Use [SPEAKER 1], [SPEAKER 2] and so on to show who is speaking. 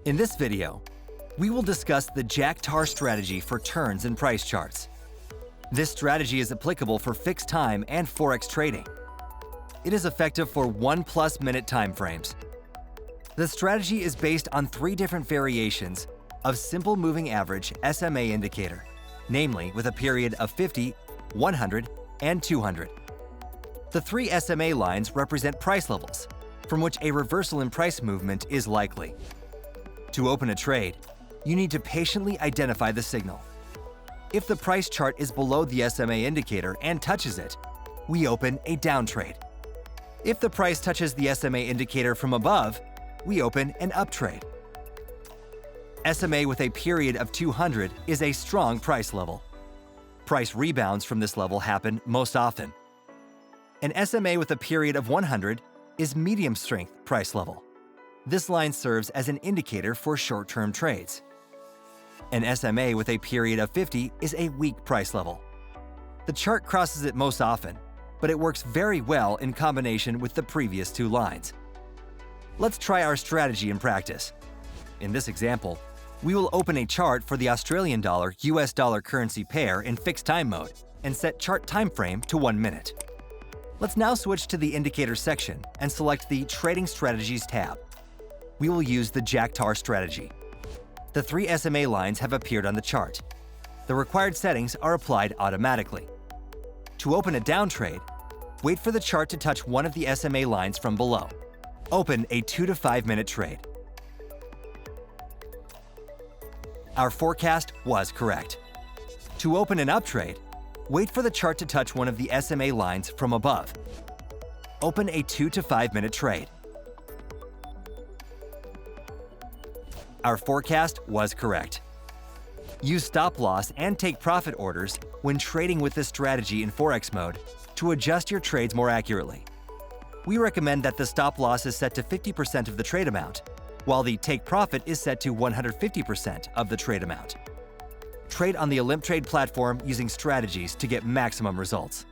[SPEAKER 1] In this video, we will discuss the Jack-Tar strategy for turns and price charts. This strategy is applicable for fixed time and Forex trading. It is effective for 1+ minute time frames. The strategy is based on 3 different variations of simple moving average SMA indicator, namely with a period of 50, 100, and 200. The 3 SMA lines represent price levels from which a reversal in price movement is likely. To open a trade, you need to patiently identify the signal. If the price chart is below the SMA indicator and touches it, we open a down trade. If the price touches the SMA indicator from above, we open an up trade. SMA with a period of 200 is a strong price level. Price rebounds from this level happen most often. An SMA with a period of 100 is medium strength price level. This line serves as an indicator for short-term trades. An SMA with a period of 50 is a weak price level. The chart crosses it most often, but it works very well in combination with the previous 2 lines. Let's try our strategy in practice. In this example, we will open a chart for the Australian dollar-US dollar currency pair in fixed time mode and set chart time frame to 1 minute. Let's now switch to the indicator section and select the Trading Strategies tab. We will use the Jack-Tar strategy. The 3 SMA lines have appeared on the chart. The required settings are applied automatically. To open a down trade, wait for the chart to touch one of the SMA lines from below. Open a 2 to 5 minute trade. Our forecast was correct. To open an up trade, wait for the chart to touch one of the SMA lines from above. Open a 2 to 5 minute trade. Our forecast was correct. Use stop loss and take profit orders when trading with this strategy in Forex mode to adjust your trades more accurately. We recommend that the stop loss is set to 50% of the trade amount, while the take profit is set to 150% of the trade amount. Trade on the Olymp Trade platform using strategies to get maximum results.